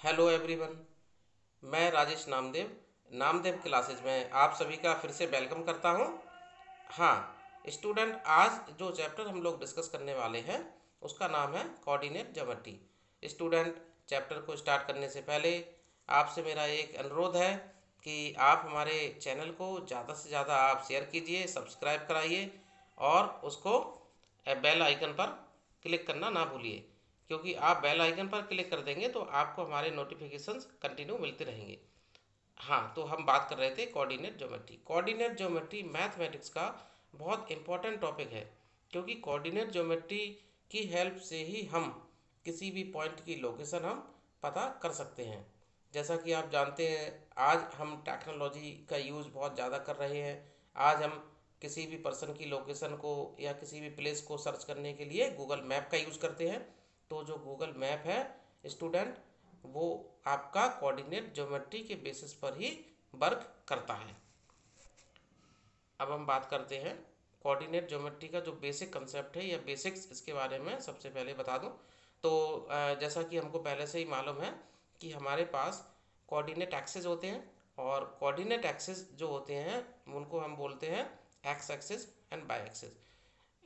Hello everyone. मैं Rajesh Namdev Namdev classes में आप सभी का फिर से वेलकम करता हूं। हाँ स्टूडेंट, आज जो चैप्टर हम लोग डिस्कस करने वाले हैं उसका नाम है कोऑर्डिनेट ज्योमेट्री। स्टूडेंट, चैप्टर को स्टार्ट करने से पहले आपसे मेरा एक अनुरोध है कि आप हमारे चैनल को ज़्यादा से ज़्यादा आप शेयर कीजिए, सब्सक्राइब कराइए और उसको बेल आइकन पर क्लिक करना ना भूलिए, क्योंकि आप बेल आइकन पर क्लिक कर देंगे तो आपको हमारे नोटिफिकेशंस कंटिन्यू मिलते रहेंगे। हाँ, तो हम बात कर रहे थे coordinate geometry. Coordinate geometry mathematics का बहुत इंपॉर्टेंट टॉपिक है, क्योंकि कोऑर्डिनेट ज्योमेट्री की हेल्प से ही हम किसी भी पॉइंट की लोकेशन हम पता कर सकते हैं। जैसा कि आप जानते हैं, आज हम टेक्नोलॉजी का यूज़ बहुत ज़्यादा कर रहे हैं। आज हम किसी भी पर्सन की लोकेशन को या किसी भी प्लेस को सर्च करने के लिए गूगल मैप का यूज़ करते हैं। तो जो गूगल मैप है स्टूडेंट, वो आपका कोऑर्डिनेट ज्योमेट्री के बेसिस पर ही वर्क करता है। अब हम बात करते हैं कोऑर्डिनेट ज्योमेट्री का जो बेसिक कंसेप्ट है या बेसिक्स, इसके बारे में सबसे पहले बता दूं। तो जैसा कि हमको पहले से ही मालूम है कि हमारे पास कोऑर्डिनेट एक्सिस होते हैं, और कोऑर्डिनेट एक्सिस जो होते हैं उनको हम बोलते हैं X axis and Y axis.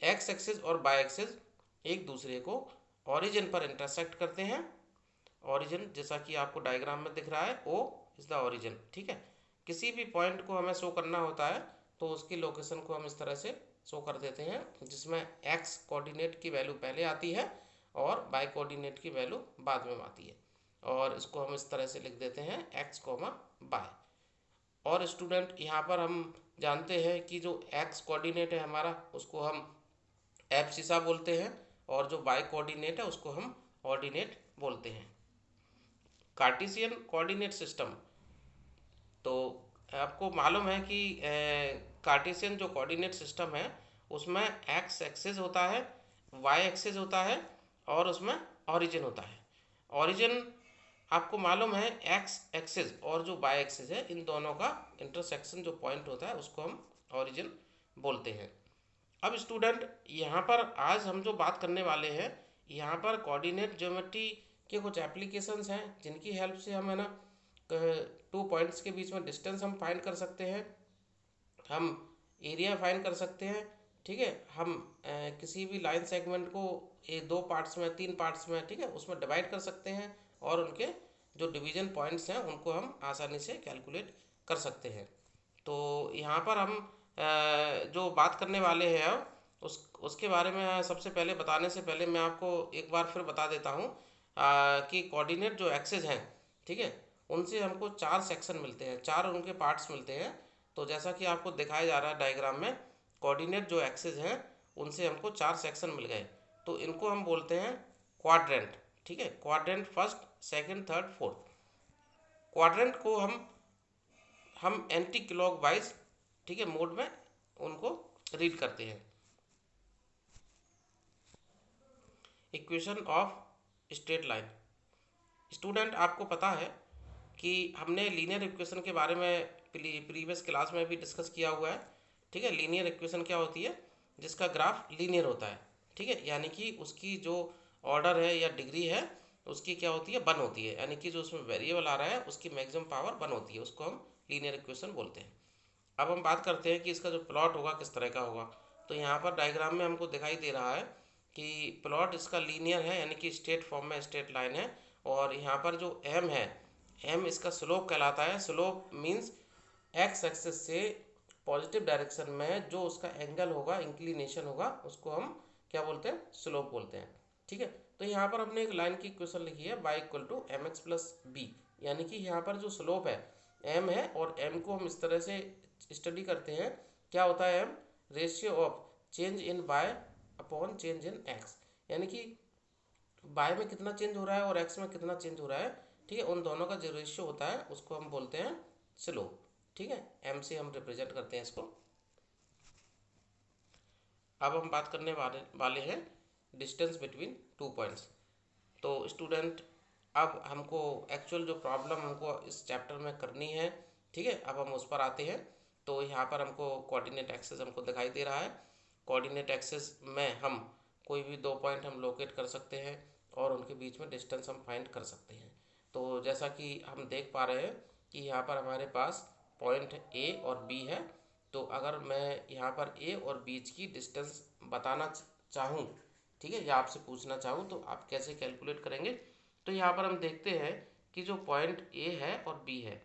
X axis और वाई एक्सिस एक दूसरे को ओरिजिन पर इंटरसेक्ट करते हैं। ओरिजिन जैसा कि आपको डायग्राम में दिख रहा है, ओ इज़ द ओरिजिन। ठीक है, किसी भी पॉइंट को हमें शो करना होता है तो उसकी लोकेशन को हम इस तरह से शो कर देते हैं, जिसमें एक्स कोऑर्डिनेट की वैल्यू पहले आती है और वाई कोऑर्डिनेट की वैल्यू बाद में आती है, और इसको हम इस तरह से लिख देते हैं एक्स कोमा वाई। और स्टूडेंट, यहाँ पर हम जानते हैं कि जो एक्स कोऑर्डिनेट है हमारा, उसको हम एब्सिसा बोलते हैं, और जो वाई कोऑर्डिनेट है उसको हम ऑर्डिनेट बोलते हैं। कार्टेशियन कोऑर्डिनेट सिस्टम, तो आपको मालूम है कि कार्टेशियन जो कोऑर्डिनेट सिस्टम है उसमें एक्स एक्सिस होता है, वाई एक्सिस होता है और उसमें ओरिजिन होता है। ओरिजिन आपको मालूम है, एक्स एक्सिस और जो वाई एक्सिस है इन दोनों का इंटरसेक्शन जो पॉइंट होता है उसको हम ओरिजिन बोलते हैं। अब स्टूडेंट, यहाँ पर आज हम जो बात करने वाले हैं, यहाँ पर कोऑर्डिनेट ज्योमेट्री के कुछ एप्लीकेशंस हैं जिनकी हेल्प से हम है ना टू पॉइंट्स के बीच में डिस्टेंस हम फाइंड कर सकते हैं, हम एरिया फाइंड कर सकते हैं। ठीक है, हम किसी भी लाइन सेगमेंट को दो पार्ट्स में, तीन पार्ट्स में, ठीक है, उसमें डिवाइड कर सकते हैं, और उनके जो डिवीजन पॉइंट्स हैं उनको हम आसानी से कैलकुलेट कर सकते हैं। तो यहाँ पर हम जो बात करने वाले हैं अब उसके बारे में सबसे पहले बताने से पहले मैं आपको एक बार फिर बता देता हूँ कि कोऑर्डिनेट जो एक्सेस हैं, ठीक है, उनसे हमको चार सेक्शन मिलते हैं, चार उनके पार्ट्स मिलते हैं। तो जैसा कि आपको दिखाया जा रहा है डायग्राम में, कोऑर्डिनेट जो एक्सेस हैं उनसे हमको चार सेक्शन मिल गए। तो इनको हम बोलते हैं क्वाड्रेंट। ठीक है, quadrant first, second, third, fourth. Quadrant को हम एंटी क्लॉक वाइज, ठीक है, मोड में उनको रीड करते हैं। Equation of straight line. Student, आपको पता है कि हमने लीनियर इक्वेशन के बारे में प्रीवियस क्लास में भी डिस्कस किया हुआ है। ठीक है, लीनियर इक्वेशन क्या होती है? जिसका ग्राफ लीनियर होता है। ठीक है, यानी कि उसकी जो ऑर्डर है या डिग्री है उसकी क्या होती है? वन होती है, यानी कि जो उसमें वेरिएबल आ रहा है उसकी मैक्सिमम पावर वन होती है, उसको हम लीनियर इक्वेशन बोलते हैं। अब हम बात करते हैं कि इसका जो प्लॉट होगा किस तरह का होगा। तो यहाँ पर डायग्राम में हमको दिखाई दे रहा है कि प्लॉट इसका लीनियर है, यानी कि स्ट्रेट फॉर्म में स्ट्रेट लाइन है। और यहाँ पर जो एम है, एम इसका स्लोप कहलाता है। स्लोप मीन्स एक्स एक्सिस से पॉजिटिव डायरेक्शन में जो उसका एंगल होगा, इंक्लिनेशन होगा, उसको हम क्या बोलते हैं? स्लोप बोलते हैं। ठीक है, तो यहाँ पर हमने एक लाइन की इक्वेशन लिखी है, y equal to m x plus b, यानी कि यहाँ पर जो स्लोप है m है, और m को हम इस तरह से स्टडी करते हैं, क्या होता है m? Ratio of change in y upon change in x, यानी कि y में कितना चेंज हो रहा है और x में कितना चेंज हो रहा है, ठीक है, उन दोनों का जो रेशियो होता है उसको हम बोलते हैं स्लोप। ठीक है, m से हम रिप्रेजेंट करते हैं इसको। अब हम बात करने वाले हैं डिस्टेंस बिटवीन टू पॉइंट्स। तो स्टूडेंट, अब हमको एक्चुअल जो प्रॉब्लम हमको इस चैप्टर में करनी है, ठीक है, अब हम उस पर आते हैं। तो यहाँ पर हमको कोऑर्डिनेट एक्सेस हमको दिखाई दे रहा है। कोऑर्डिनेट एक्सेस में हम कोई भी दो पॉइंट हम लोकेट कर सकते हैं और उनके बीच में डिस्टेंस हम फाइंड कर सकते हैं। तो जैसा कि हम देख पा रहे हैं कि यहाँ पर हमारे पास पॉइंट ए और बी है। तो अगर मैं यहाँ पर ए और बीच की डिस्टेंस बताना चाहूँ, ठीक है, या आपसे पूछना चाहूँ तो आप कैसे कैलकुलेट करेंगे। तो यहाँ पर हम देखते हैं कि जो पॉइंट ए है और बी है,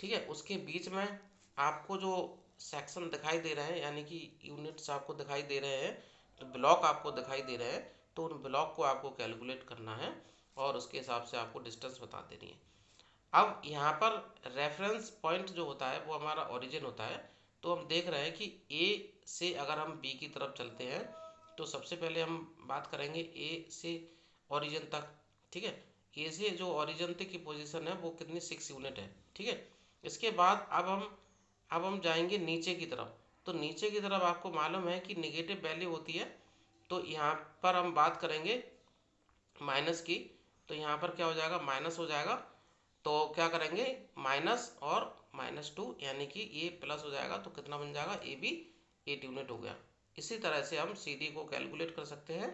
ठीक है, उसके बीच में आपको जो सेक्शन दिखाई दे रहे हैं, यानी कि यूनिट्स आपको दिखाई दे रहे हैं, तो ब्लॉक आपको दिखाई दे रहे हैं, तो उन ब्लॉक को आपको कैलकुलेट करना है और उसके हिसाब से आपको डिस्टेंस बता देनी है। अब यहाँ पर रेफरेंस पॉइंट जो होता है वो हमारा ओरिजिन होता है। तो हम देख रहे हैं कि ए से अगर हम बी की तरफ चलते हैं तो सबसे पहले हम बात करेंगे ए से ओरिजिन तक, ठीक है। ए से जो ओरिजिन तक की पोजीशन है वो कितनी 6 यूनिट है, ठीक है। इसके बाद अब हम जाएंगे नीचे की तरफ। तो नीचे की तरफ आपको मालूम है कि निगेटिव वैल्यू होती है। तो यहाँ पर हम बात करेंगे माइनस की। तो यहाँ पर क्या हो जाएगा, माइनस हो जाएगा। तो क्या करेंगे, माइनस और -2, यानी कि ये प्लस हो जाएगा तो कितना बन जाएगा, ए बी 8 यूनिट हो गया। इसी तरह से हम सी डी को कैलकुलेट कर सकते हैं,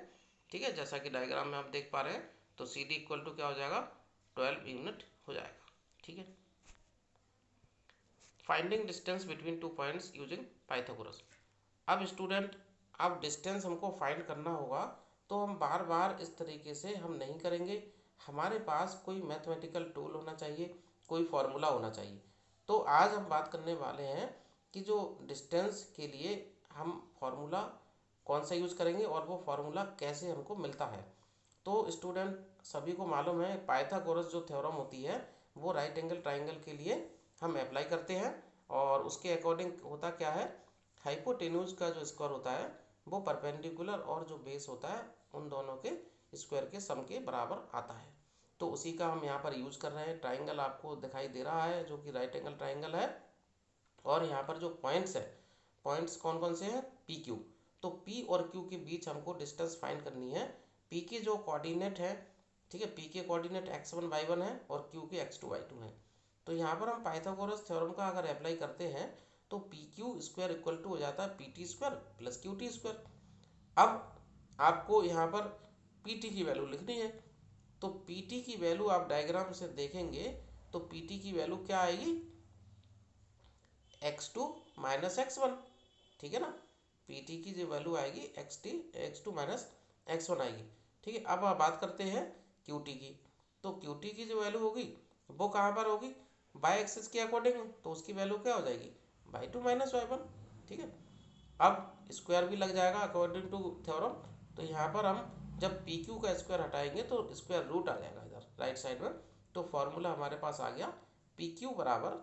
ठीक है, जैसा कि डायग्राम में आप देख पा रहे हैं। तो सी डी इक्वल टू क्या हो जाएगा, 12 यूनिट हो जाएगा, ठीक है। Finding distance between two points using Pythagoras. अब स्टूडेंट, अब डिस्टेंस हमको फाइंड करना होगा तो हम बार बार इस तरीके से हम नहीं करेंगे। हमारे पास कोई मैथमेटिकल टूल होना चाहिए, कोई फॉर्मूला होना चाहिए। तो आज हम बात करने वाले हैं कि जो डिस्टेंस के लिए हम फॉर्मूला कौन सा यूज़ करेंगे और वो फार्मूला कैसे हमको मिलता है। तो स्टूडेंट, सभी को मालूम है पाइथागोरस जो थ्योरम होती है वो राइट एंगल ट्राइंगल के लिए हम अप्लाई करते हैं। और उसके अकॉर्डिंग होता क्या है, हाइपोटेन्यूज का जो स्क्वायर होता है वो परपेंडिकुलर और जो बेस होता है उन दोनों के स्क्वायर के सम के बराबर आता है। तो उसी का हम यहाँ पर यूज़ कर रहे हैं। ट्राइंगल आपको दिखाई दे रहा है जो कि राइट एंगल ट्राइंगल है। और यहाँ पर जो पॉइंट्स है, पॉइंट्स कौन कौन से हैं, पी क्यू। तो पी और क्यू के बीच हमको डिस्टेंस फाइंड करनी है। पी के जो कोऑर्डिनेट है, ठीक है, पी के कोऑर्डिनेट x1 y1 है और क्यू के x2 y2 है। तो यहाँ पर हम पाइथागोरस थ्योरम का अगर अप्लाई करते हैं तो p q square equal to हो जाता है p t square plus q t square. अब आपको यहाँ पर पी टी की वैल्यू लिखनी है। तो पी टी की वैल्यू आप डायग्राम से देखेंगे तो पी टी की वैल्यू क्या आएगी, x2 माइनस x1, ठीक है ना। पी टी की जो वैल्यू आएगी x2 माइनस x1 आएगी, ठीक है। अब आप बात करते हैं क्यू टी की। तो क्यू टी की जो वैल्यू होगी वो कहाँ पर होगी, बाई एक्सिस के अकॉर्डिंग, तो उसकी वैल्यू क्या हो जाएगी, y2 माइनस y1, ठीक है। अब स्क्वायर भी लग जाएगा अकॉर्डिंग टू थ्योरम। तो यहाँ पर हम जब पी क्यू का स्क्वायर हटाएंगे तो स्क्वायर रूट आ जाएगा इधर राइट साइड में। तो फॉर्मूला हमारे पास आ गया, पी क्यू बराबर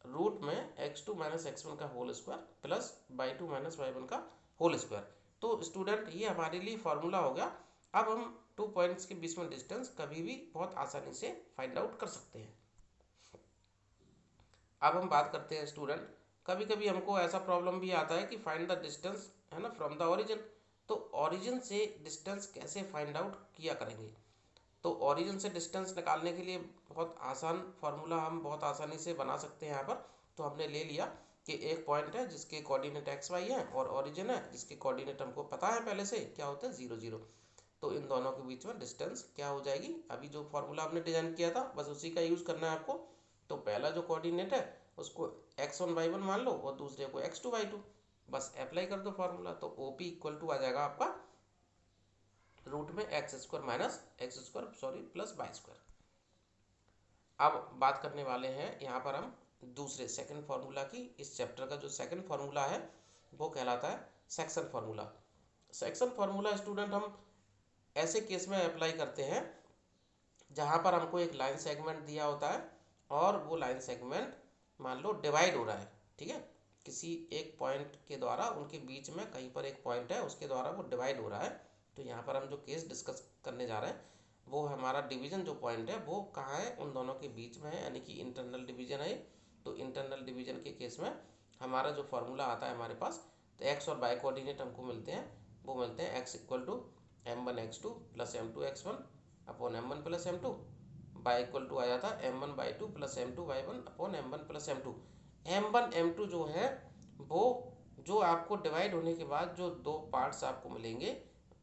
रूट में x2 माइनस x1 का whole square plus y2 minus y1 का होल स्क्वायर। तो स्टूडेंट, ये हमारे लिए फॉर्मूला हो गया। अब हम 2 पॉइंट्स के बीच में डिस्टेंस कभी भी बहुत आसानी से फाइंड आउट कर सकते हैं। अब हम बात करते हैं स्टूडेंट, कभी कभी हमको ऐसा प्रॉब्लम भी आता है कि फाइंड द डिस्टेंस, है ना, फ्रॉम द ओरिजिन। तो ओरिजिन से डिस्टेंस कैसे फाइंड आउट किया करेंगे। तो ओरिजिन से डिस्टेंस निकालने के लिए बहुत आसान फार्मूला हम बहुत आसानी से बना सकते हैं यहाँ पर। तो हमने ले लिया कि एक पॉइंट है जिसके कोऑर्डिनेट एक्स वाई है और ओरिजिन है जिसके कोऑर्डिनेट हमको पता है पहले से क्या होता है, 0 0। तो इन दोनों के बीच में डिस्टेंस क्या हो जाएगी, अभी जो फार्मूला हमने डिजाइन किया था बस उसी का यूज़ करना है आपको। तो पहला जो कोऑर्डिनेट है उसको x1 y1 मान लो और दूसरे को x2 y2, बस अप्लाई कर दो फार्मूला। तो ओ पी इक्वल टू आ जाएगा आपका रूट में x square minus x square sorry plus y square. अब बात करने वाले हैं यहाँ पर हम दूसरे सेकंड फार्मूला की। इस चैप्टर का जो सेकंड फार्मूला है वो कहलाता है section formula. Section formula student हम ऐसे केस में अप्लाई करते हैं जहाँ पर हमको एक लाइन सेगमेंट दिया होता है और वो लाइन सेगमेंट मान लो डिवाइड हो रहा है, ठीक है, किसी एक पॉइंट के द्वारा, उनके बीच में कहीं पर एक पॉइंट है उसके द्वारा वो डिवाइड हो रहा है। तो यहाँ पर हम जो केस डिस्कस करने जा रहे हैं वो हमारा डिवीजन जो पॉइंट है वो कहाँ है, उन दोनों के बीच में है, यानी कि इंटरनल डिवीजन है। तो इंटरनल डिवीजन के केस में हमारा जो फार्मूला आता है हमारे पास, तो एक्स और बाई कोऑर्डिनेट हमको मिलते हैं, वो मिलते हैं x equal to m1 x2 plus m2 x1 upon m1 plus m2, y equal to आ जाता है m1 y2 plus m2 y1 upon m1 plus m2। m1 m2 जो है वो जो आपको डिवाइड होने के बाद जो दो पार्ट्स आपको मिलेंगे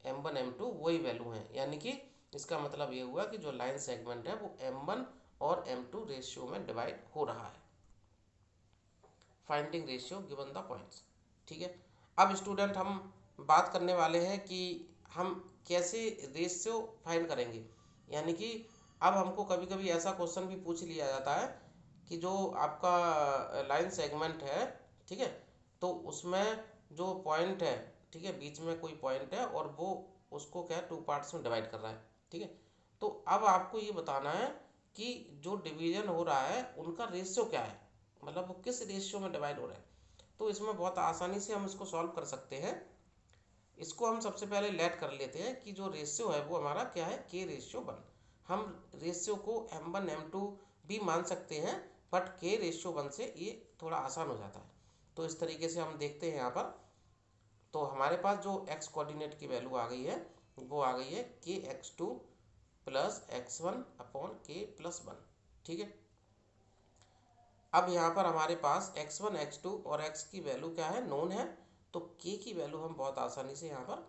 m1 m2 वही वैल्यू हैं, यानी कि इसका मतलब ये हुआ कि जो लाइन सेगमेंट है वो M1 और M2 रेशियो में डिवाइड हो रहा है। Finding ratio given the points. ठीक है, अब स्टूडेंट हम बात करने वाले हैं कि हम कैसे रेशियो फाइंड करेंगे। यानी कि अब हमको कभी कभी ऐसा क्वेश्चन भी पूछ लिया जाता है कि जो आपका लाइन सेगमेंट है, ठीक है, तो उसमें जो पॉइंट है, ठीक है, बीच में कोई पॉइंट है और वो उसको क्या है, टू पार्ट्स में डिवाइड कर रहा है। ठीक है, तो अब आपको ये बताना है कि जो डिवीजन हो रहा है उनका रेशियो क्या है, मतलब वो किस रेशियो में डिवाइड हो रहा है। तो इसमें बहुत आसानी से हम इसको सॉल्व कर सकते हैं। इसको हम सबसे पहले लेट कर लेते हैं कि जो रेशियो है वो हमारा क्या है, K/1। हम रेशियो को M1 M2 भी मान सकते हैं, बट K/1 से ये थोड़ा आसान हो जाता है। तो इस तरीके से हम देखते हैं यहाँ पर, तो हमारे पास जो x कोऑर्डिनेट की वैल्यू आ गई है वो आ गई है Kx2 प्लस x1/K+1। ठीक है, अब यहाँ पर हमारे पास x1 x2 और x की वैल्यू क्या है, नोन है, तो k की वैल्यू हम बहुत आसानी से यहाँ पर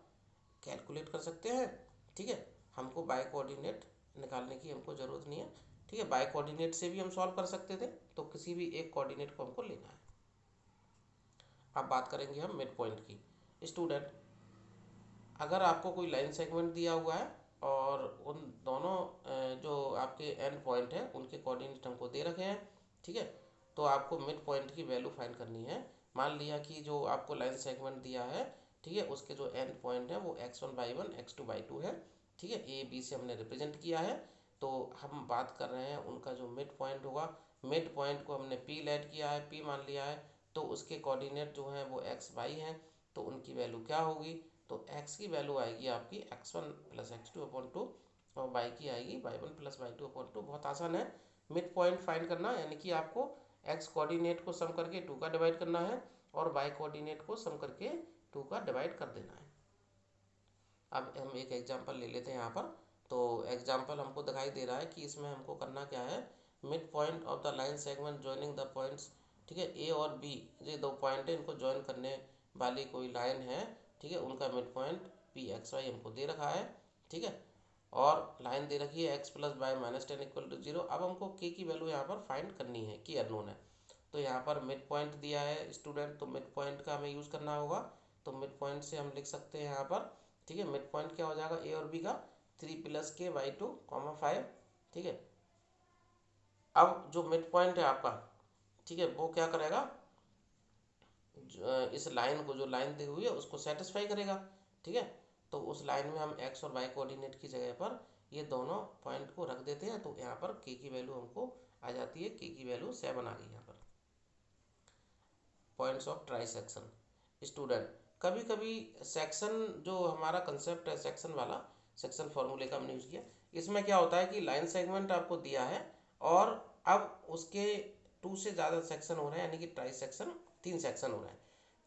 कैलकुलेट कर सकते हैं। ठीक है, हमको बाय कोऑर्डिनेट निकालने की हमको ज़रूरत नहीं है। ठीक है, बाय कोऑर्डिनेट से भी हम सॉल्व कर सकते थे, तो किसी भी एक कोऑर्डिनेट को हमको लेना है। अब बात करेंगे हम मिड पॉइंट की। स्टूडेंट, अगर आपको कोई लाइन सेगमेंट दिया हुआ है और उन दोनों जो आपके एंड पॉइंट हैं उनके कोऑर्डिनेट हमको दे रखे हैं, ठीक है, तो आपको मिड पॉइंट की वैल्यू फाइंड करनी है। मान लिया कि जो आपको लाइन सेगमेंट दिया है, ठीक है, उसके जो एंड पॉइंट है वो x1/1 x2/2 है। ठीक है, ए बी से हमने रिप्रेजेंट किया है। तो हम बात कर रहे हैं उनका जो मिड पॉइंट होगा, मिड पॉइंट को हमने P लेट किया है, P मान लिया है, तो उसके कोऑर्डिनेट जो हैं वो x/y हैं, तो उनकी वैल्यू क्या होगी, तो x की वैल्यू आएगी आपकी x1 + x2/2 और y की आएगी y1 + y2/2। बहुत आसान है मिड पॉइंट फाइंड करना, यानी कि आपको x कोऑर्डिनेट को सम करके 2 का डिवाइड करना है और y कोऑर्डिनेट को सम करके 2 का डिवाइड कर देना है। अब हम एक एग्जांपल ले लेते हैं यहाँ पर। तो एग्जांपल हमको दिखाई दे रहा है कि इसमें हमको करना क्या है, mid point of the line segment joining the points. ठीक है, ए और बी, ये दो पॉइंट है, इनको जॉइन करने वाली कोई लाइन है। ठीक है, उनका मिड पॉइंट P(x, y) हमको दे रखा है। ठीक है, और लाइन दे रखी है x + y - 10 = 0। अब हमको k की वैल्यू यहाँ पर फाइंड करनी है, की अननोन है। तो यहाँ पर मिड पॉइंट दिया है स्टूडेंट, तो मिड पॉइंट का हमें यूज़ करना होगा। तो मिड पॉइंट से हम लिख सकते हैं यहाँ पर, ठीक है, मिड पॉइंट क्या हो जाएगा, ए और बी का 3 + k y2, 5। ठीक है, अब जो मिड पॉइंट है आपका, ठीक है, वो क्या करेगा, इस लाइन को, जो लाइन दी हुई है उसको सेटिस्फाई करेगा। ठीक है, तो उस लाइन में हम x और y कोऑर्डिनेट की जगह पर ये दोनों पॉइंट को रख देते हैं, तो यहाँ पर k की वैल्यू हमको आ जाती है, k की वैल्यू 7 आ गई यहाँ पर। Points of trisection. स्टूडेंट, कभी कभी सेक्शन जो हमारा कंसेप्ट है सेक्शन वाला, सेक्शन फॉर्मूले का हमने यूज़ किया, इसमें क्या होता है कि लाइन सेगमेंट आपको दिया है और अब उसके 2 से ज़्यादा सेक्शन हो रहे हैं, यानी कि ट्राइसेक्शन 3 सेक्शन हो रहे हैं।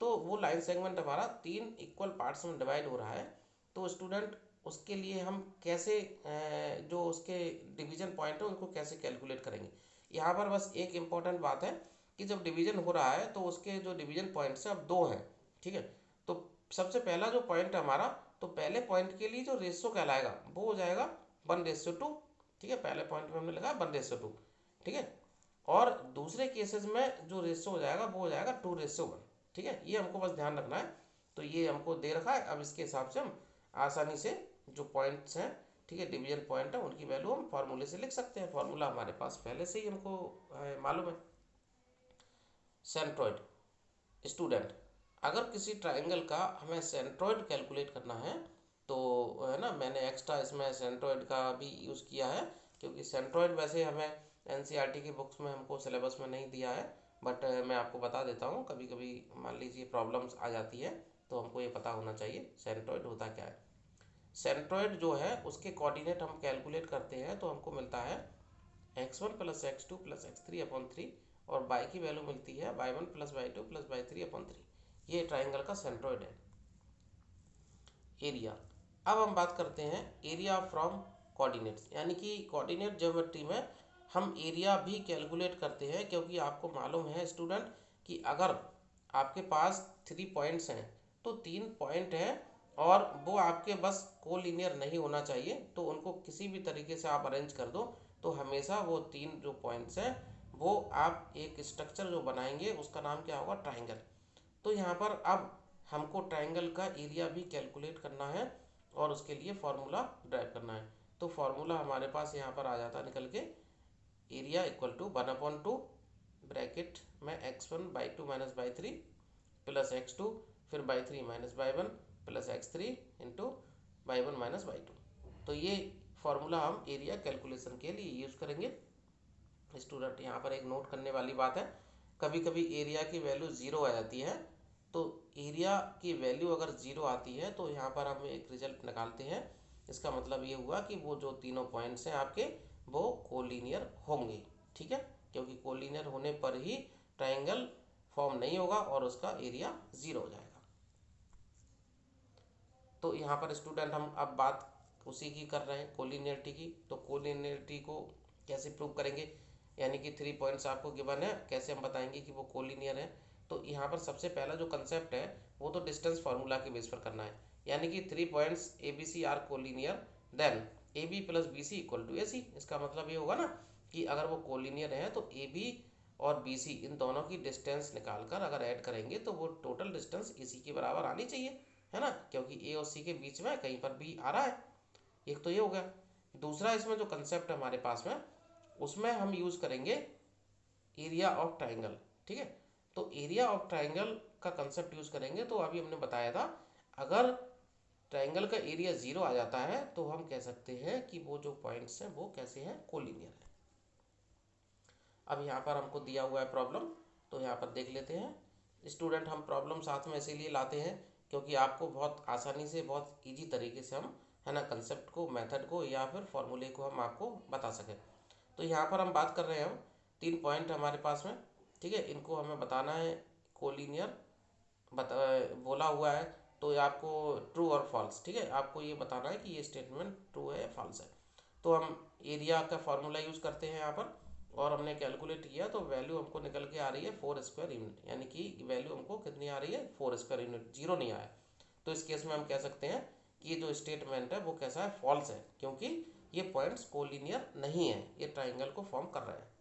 तो वो लाइन सेगमेंट हमारा 3 इक्वल पार्ट्स में डिवाइड हो रहा है। तो स्टूडेंट, उसके लिए हम कैसे जो उसके डिवीजन पॉइंट है उनको कैसे कैलकुलेट करेंगे। यहाँ पर बस एक इम्पॉर्टेंट बात है कि जब डिवीजन हो रहा है तो उसके जो डिवीजन पॉइंट्स हैं अब 2 हैं। ठीक है, तो सबसे पहला जो पॉइंट है हमारा, तो पहले पॉइंट के लिए जो रेशियो कहलाएगा वो हो जाएगा 1:2। ठीक है, पहले पॉइंट में हमने लगाया 1:2। ठीक है, और दूसरे केसेस में जो रेशियो हो जाएगा वो हो जाएगा 2:1। ठीक है, ये हमको बस ध्यान रखना है। तो ये हमको दे रखा है, अब इसके हिसाब से हम आसानी से जो पॉइंट्स हैं, ठीक है, डिवीजन पॉइंट है, उनकी वैल्यू हम फार्मूले से लिख सकते हैं। फार्मूला हमारे पास पहले से ही हमको मालूम है, सेंट्रॉइड। स्टूडेंट, अगर किसी ट्राइंगल का हमें सेंट्रॉइड कैलकुलेट करना है, तो है ना, मैंने एक्स्ट्रा इसमें सेंट्रॉइड का भी यूज़ किया है, क्योंकि सेंट्रॉइड वैसे हमें एनसीईआरटी की बुक्स में हमको सिलेबस में नहीं दिया है, बट मैं आपको बता देता हूँ। कभी कभी मान लीजिए प्रॉब्लम्स आ जाती है, तो हमको ये पता होना चाहिए सेंट्रॉइड होता क्या है। सेंट्रॉइड जो है उसके कोऑर्डिनेट हम कैलकुलेट करते हैं, तो हमको मिलता है x1 + x2 + x3/3 और y की वैल्यू मिलती है y1 + y2 + y3/3। ये ट्राइंगल का सेंट्रॉइड है। एरिया, अब हम बात करते हैं एरिया फ्रॉम कोऑर्डिनेट्स, यानी कि कोऑर्डिनेट ज्योमेट्री में हम एरिया भी कैलकुलेट करते हैं, क्योंकि आपको मालूम है स्टूडेंट कि अगर आपके पास 3 पॉइंट्स हैं, तो 3 पॉइंट हैं और वो आपके बस कोलिनियर नहीं होना चाहिए, तो उनको किसी भी तरीके से आप अरेंज कर दो, तो हमेशा वो तीन जो पॉइंट्स हैं वो आप एक स्ट्रक्चर जो बनाएंगे उसका नाम क्या होगा, ट्राइंगल। तो यहाँ पर अब हमको ट्राइंगल का एरिया भी कैलकुलेट करना है और उसके लिए फॉर्मूला ड्राइव करना है। तो फॉर्मूला हमारे पास यहाँ पर आ जाता है निकल के, एरिया इक्वल टू 1/2 ब्रैकेट में x1/2 - 3 प्लस x2 फिर /3 - y1 plus x3 into y1 - y2। तो ये फॉर्मूला हम एरिया कैलकुलेशन के लिए यूज़ करेंगे। स्टूडेंट यहाँ पर एक नोट करने वाली बात है, कभी कभी एरिया की वैल्यू ज़ीरो आ जाती है। तो एरिया की वैल्यू अगर ज़ीरो आती है तो यहाँ पर हम एक रिजल्ट निकालते हैं। इसका मतलब ये हुआ कि वो जो तीनों पॉइंट्स हैं आपके वो कोलिनियर होंगे। ठीक है, क्योंकि कोलिनियर होने पर ही ट्राइंगल फॉर्म नहीं होगा और उसका एरिया ज़ीरो हो जाएगा। तो यहाँ पर स्टूडेंट हम अब बात उसी की कर रहे हैं, कोलिनियरिटी की। तो कोलिनियरिटी को कैसे प्रूव करेंगे, यानी कि 3 पॉइंट्स आपको गिवन है, कैसे हम बताएंगे कि वो कोलिनियर है। तो यहाँ पर सबसे पहला जो कंसेप्ट है वो तो डिस्टेंस फार्मूला के बेस पर करना है, यानी कि 3 points A B C are collinear, then A B plus B C equal to A C. इसका मतलब ये होगा ना कि अगर वो कोलिनियर है तो ए बी और बी सी इन दोनों की डिस्टेंस निकाल कर अगर ऐड करेंगे तो वो टोटल डिस्टेंस ए सी के बराबर आनी चाहिए, है ना, क्योंकि ए और सी के बीच में कहीं पर भी आ रहा है। एक तो ये हो गया। दूसरा इसमें जो कंसेप्ट है हमारे पास में, उसमें हम यूज़ करेंगे एरिया ऑफ ट्राइंगल। ठीक है, तो एरिया ऑफ ट्राइंगल का कंसेप्ट यूज़ करेंगे। तो अभी हमने बताया था, अगर ट्राइंगल का एरिया ज़ीरो आ जाता है तो हम कह सकते हैं कि वो जो पॉइंट्स हैं वो कैसे हैं, कोलिनियर है। अब यहाँ पर हमको दिया हुआ है प्रॉब्लम, तो यहाँ पर देख लेते हैं। स्टूडेंट हम प्रॉब्लम साथ में इसीलिए लाते हैं क्योंकि आपको बहुत आसानी से, बहुत इजी तरीके से हम, है ना, कंसेप्ट को, मेथड को या फिर फॉर्मूले को हम आपको बता सकें। तो यहाँ पर हम बात कर रहे हैं, हम 3 पॉइंट हमारे पास में, ठीक है, इनको हमें बताना है कोलिनियर बता बोला हुआ है। तो ये आपको ट्रू और फॉल्स, ठीक है, आपको ये बताना है कि ये स्टेटमेंट ट्रू है या फॉल्स है। तो हम एरिया का फॉर्मूला यूज़ करते हैं यहाँ पर, और हमने कैलकुलेट किया तो वैल्यू हमको निकल के आ रही है 4 स्क्वायर यूनिट, यानी कि वैल्यू हमको कितनी आ रही है, 4 स्क्वायर यूनिट, जीरो नहीं आया। तो इस केस में हम कह सकते हैं कि ये जो स्टेटमेंट है वो कैसा है, फॉल्स है, क्योंकि ये पॉइंट्स कोलिनियर नहीं है, ये ट्राइंगल को फॉर्म कर रहे हैं।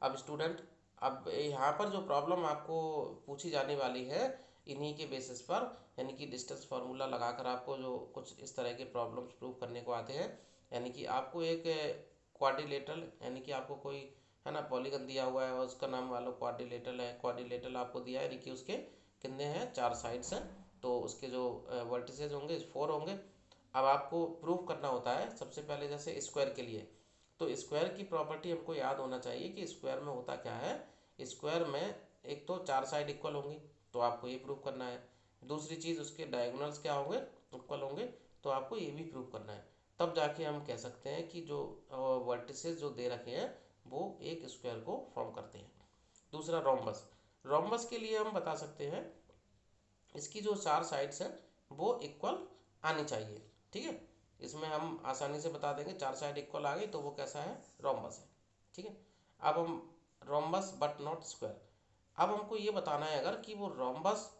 अब स्टूडेंट, अब यहाँ पर जो प्रॉब्लम आपको पूछी जाने वाली है इन्हीं के बेसिस पर, यानी कि डिस्टेंस फार्मूला लगाकर आपको जो कुछ इस तरह के प्रॉब्लम्स प्रूव करने को आते हैं, यानी कि आपको एक क्वाड्रिलेटरल, यानी कि आपको कोई, है ना, पॉलीगन दिया हुआ है और उसका नाम मान लो क्वाड्रिलेटरल है। क्वाड्रिलेटरल आपको दिया है, यानी कि उसके कितने हैं, 4 साइड्स हैं, तो उसके जो वर्टिसेस होंगे 4 होंगे। अब आपको प्रूव करना होता है सबसे पहले, जैसे स्क्वायर के लिए, तो स्क्वायर की प्रॉपर्टी हमको याद होना चाहिए कि स्क्वायर में होता क्या है। स्क्वायर में एक तो 4 साइड इक्वल होंगी, तो आपको ये प्रूव करना है। दूसरी चीज़, उसके डायगोनल्स क्या होंगे, इक्वल होंगे, तो आपको ये भी प्रूव करना है। तब जाके हम कह सकते हैं कि जो वर्टिसेस जो दे रखे हैं वो एक स्क्वायर को फॉर्म करते हैं। दूसरा रोम्बस, रोम्बस के लिए हम बता सकते हैं इसकी जो 4 साइड्स हैं वो इक्वल आनी चाहिए। ठीक है, इसमें हम आसानी से बता देंगे, 4 साइड इक्वल आ गई तो वो कैसा है, रोम्बस है। ठीक है, अब हम रोम्बस बट नॉट स्क्वायर, अब हमको ये बताना है अगर कि वो रोम्बस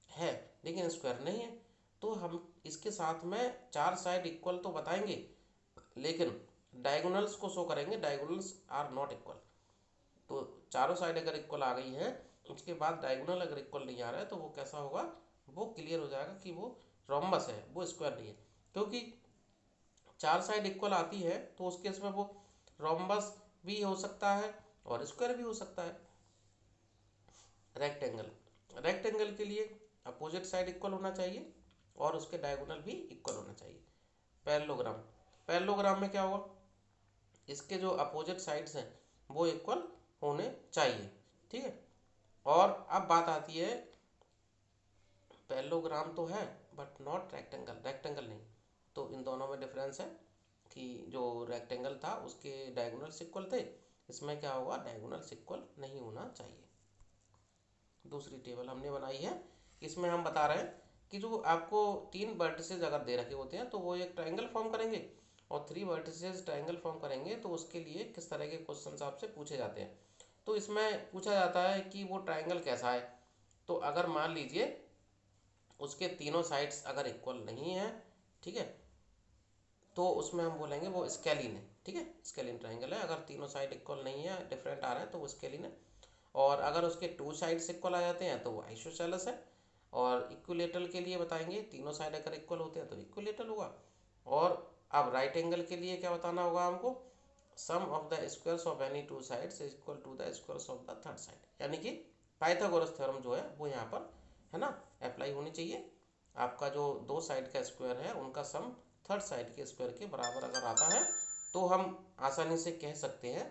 है लेकिन स्क्वायर नहीं है, तो हम इसके साथ में 4 साइड इक्वल तो बताएंगे लेकिन डायगोनल्स को शो करेंगे, डायगोनल्स आर नॉट इक्वल। तो चारों साइड अगर इक्वल आ गई है, उसके बाद डायगोनल अगर इक्वल नहीं आ रहा है, तो वो कैसा होगा, वो क्लियर हो जाएगा कि वो रोम्बस है, वो स्क्वायर नहीं है। क्योंकि 4 साइड इक्वल आती है तो उस केस में वो रोम्बस भी हो सकता है और स्क्वायर भी हो सकता है। रेक्टेंगल, रेक्टेंगल के लिए अपोजिट साइड इक्वल होना चाहिए और उसके डायगोनल भी इक्वल होना चाहिए। पैरेललोग्राम, पैरेललोग्राम में क्या होगा, इसके जो अपोजिट साइड्स हैं वो इक्वल होने चाहिए। ठीक है, और अब बात आती है, पैरेललोग्राम तो है बट नॉट रेक्टेंगल, रेक्टेंगल नहीं। तो इन दोनों में डिफरेंस है कि जो रेक्टेंगल था उसके डायगोनल्स इक्वल थे, इसमें क्या होगा, डायगोनल्स इक्वल नहीं होना चाहिए। दूसरी टेबल हमने बनाई है, इसमें हम बता रहे हैं कि जो आपको 3 वर्टिसेज अगर दे रखे होते हैं तो वो एक ट्राइंगल फॉर्म करेंगे, और 3 वर्टिसेज ट्राइंगल फॉर्म करेंगे तो उसके लिए किस तरह के क्वेश्चन आपसे पूछे जाते हैं। तो इसमें पूछा जाता है कि वो ट्राइंगल कैसा है। तो अगर मान लीजिए उसके तीनों साइड्स अगर इक्वल नहीं है, ठीक है, तो उसमें हम बोलेंगे वो स्केलिन है, ठीक है, स्केलिन ट्राइंगल है। अगर तीनों साइड इक्वल नहीं है, डिफरेंट आ रहे हैं, तो वो स्केलिन है। और अगर उसके टू साइड्स इक्वल आ जाते हैं तो वो आइसोसेलेस है। और इक्विलेटरल के लिए बताएंगे, तीनों साइड अगर इक्वल होते हैं तो इक्विलेटरल होगा। और अब राइट एंगल के लिए क्या बताना होगा हमको, sum of the squares of any two sides is equal to the squares of the third side, यानी कि पाइथागोरस थ्योरम जो है वो यहाँ पर है ना अप्लाई होनी चाहिए। आपका जो दो साइड का स्क्वायर है उनका सम थर्ड साइड के स्क्वायर के बराबर अगर आता है तो हम आसानी से कह सकते हैं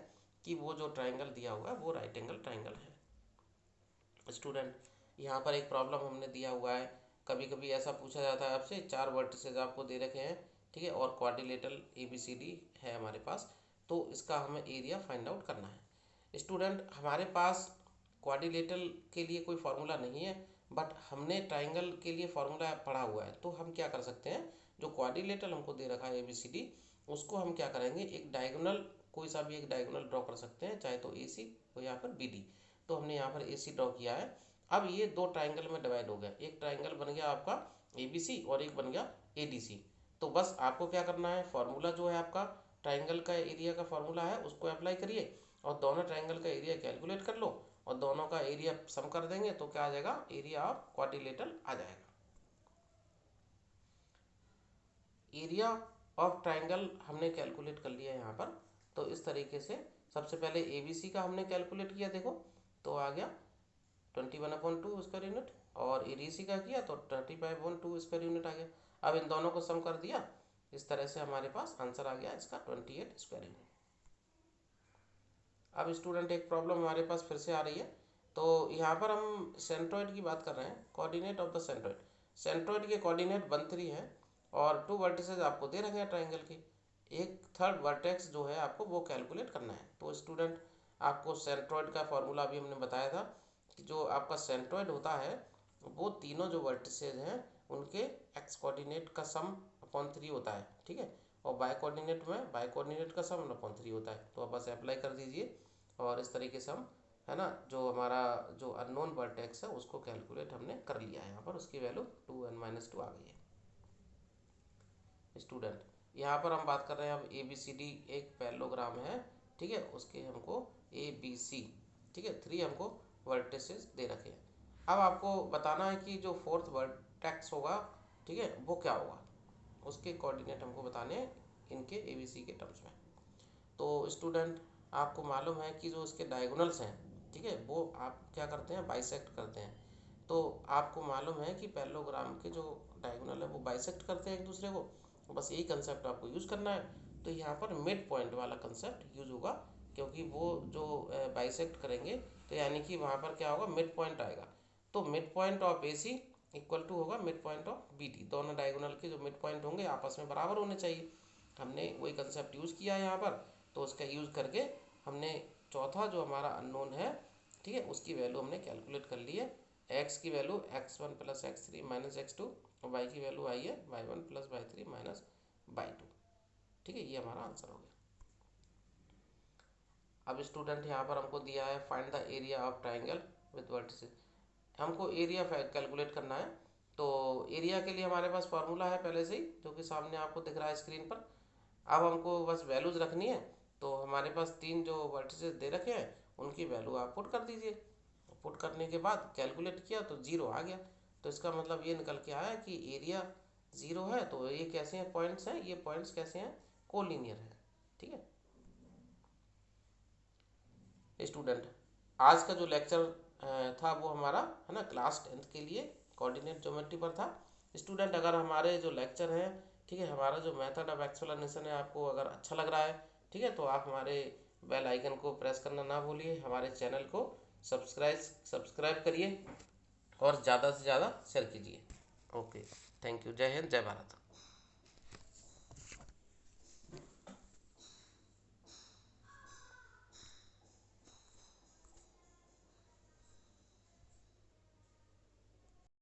कि वो जो ट्राइंगल दिया हुआ है वो राइट एंगल ट्राइंगल है। स्टूडेंट, यहाँ पर एक प्रॉब्लम हमने दिया हुआ है, कभी कभी ऐसा पूछा जाता है आपसे, चार वर्टिसेस आपको दे रखे हैं, ठीक है, और क्वाड्रिलेटरल ABCD है हमारे पास, तो इसका हमें एरिया फाइंड आउट करना है। स्टूडेंट, हमारे पास क्वाड्रिलेटरल के लिए कोई फार्मूला नहीं है, बट हमने ट्राइंगल के लिए फार्मूला पढ़ा हुआ है, तो हम क्या कर सकते हैं, जो क्वाड्रिलेटरल हमको दे रखा है ABCD, उसको हम क्या करेंगे, एक डायगोनल, कोई सा भी एक डायगोनल ड्रॉ कर सकते हैं, चाहे तो AC हो या फिर BD। तो हमने यहाँ पर AC ड्रॉ किया है। अब ये दो ट्राइंगल में डिवाइड हो गया, एक ट्राइंगल बन गया आपका ABC और एक बन गया ADC। तो बस आपको क्या करना है, फार्मूला जो है आपका ट्राइंगल का एरिया का फार्मूला है उसको अप्लाई करिए और दोनों ट्राइंगल का एरिया कैलकुलेट कर लो और दोनों का एरिया सम कर देंगे तो क्या आ जाएगा, एरिया ऑफ क्वाड्रिलेटरल आ जाएगा। एरिया ऑफ ट्राइंगल हमने कैलकुलेट कर लिया यहाँ पर। तो इस तरीके से सबसे पहले ABC का हमने कैलकुलेट किया, देखो तो आ गया 21/2 स्क्वायर यूनिट, और ADC का किया तो 35/2 स्क्वायर यूनिट आ गया। अब इन दोनों को सम कर दिया, इस तरह से हमारे पास आंसर आ गया इसका 28 स्क्वायर यूनिट। अब स्टूडेंट एक प्रॉब्लम हमारे पास फिर से आ रही है, तो यहाँ पर हम सेंट्रॉइड की बात कर रहे हैं, coordinate of the centroid. Centroid के कोऑर्डिनेट 1 3 है और टू वर्टिसेस आपको दे रखे हैं ट्राइंगल के, एक थर्ड वर्टेक्स जो है आपको वो कैलकुलेट करना है। तो स्टूडेंट, आपको सेंट्रॉइड का फॉर्मूला भी हमने बताया था कि जो आपका सेंट्रॉइड होता है वो तीनों जो वर्टिसेज हैं उनके एक्स कोऑर्डिनेट का सम अपॉन 3 होता है, ठीक है, और बाय कोऑर्डिनेट में बाय कोऑर्डिनेट का सम अपॉन 3 होता है। तो आप बस अप्लाई कर दीजिए और इस तरीके से हम है ना जो हमारा जो अननोन वर्टेक्स है उसको कैलकुलेट हमने कर लिया है, यहाँ पर उसकी वैल्यू 2n-2 आ गई है। स्टूडेंट, यहाँ पर हम बात कर रहे हैं, अब ABCD एक पैरेललोग्राम है, ठीक है, उसके हमको ABC, ठीक है, 3 हमको वर्टिसेस दे रखे हैं। अब आपको बताना है कि जो फोर्थ वर्टेक्स होगा, ठीक है, वो क्या होगा, उसके कोऑर्डिनेट हमको बताने हैं इनके ABC के टर्म्स में। तो स्टूडेंट, आपको मालूम है कि जो इसके डायगोनल्स हैं, ठीक है, वो आप क्या करते हैं, बाइसेक्ट करते हैं। तो आपको मालूम है कि पैरेललोग्राम के जो डायगोनल है वो बाइसेक्ट करते हैं एक दूसरे को, बस यही कंसेप्ट आपको यूज़ करना है। तो यहाँ पर मिड पॉइंट वाला कंसेप्ट यूज़ होगा, क्योंकि वो जो बाइसेक्ट करेंगे तो यानी कि वहाँ पर क्या होगा, मिड पॉइंट आएगा। तो mid point of AC equal to होगा मिड पॉइंट ऑफ BD, दोनों डायगोनल के जो मिड पॉइंट होंगे आपस में बराबर होने चाहिए। हमने वही कंसेप्ट यूज़ किया है यहाँ पर, तो उसका यूज़ करके हमने चौथा जो हमारा अननोन है, ठीक है, उसकी वैल्यू हमने कैलकुलेट कर ली है। x की वैल्यू x1 + x3 - x2 और y की वैल्यू आई है y1 + y3 - y2, ठीक है, ये हमारा आंसर हो गया। अब स्टूडेंट, यहाँ पर हमको दिया है find the area of triangle with vertices, हमको एरिया कैलकुलेट करना है। तो एरिया के लिए हमारे पास फार्मूला है पहले से ही, जो कि सामने आपको दिख रहा है स्क्रीन पर। अब हमको बस वैल्यूज रखनी है, तो हमारे पास 3 जो वर्टिसेस दे रखे हैं उनकी वैल्यू आप पुट कर दीजिए। पुट करने के बाद कैलकुलेट किया तो 0 आ गया। तो इसका मतलब ये निकल के आया कि एरिया 0 है। तो ये कैसे हैं, पॉइंट्स हैं, ये पॉइंट्स कैसे हैं, कोलिनियर है, ठीक है। स्टूडेंट, आज का जो लेक्चर था वो हमारा है ना क्लास 10th के लिए कोऑर्डिनेट ज्योमेट्री पर था। स्टूडेंट, अगर हमारे जो लेक्चर हैं, ठीक है, हमारा जो मेथड ऑफ एक्सप्लेनेशन है आपको अगर अच्छा लग रहा है, ठीक है, तो आप हमारे बेल आइकन को प्रेस करना ना भूलिए, हमारे चैनल को सब्सक्राइब करिए और ज़्यादा से ज़्यादा शेयर कीजिए। ओके, थैंक यू, जय हिंद, जय भारत।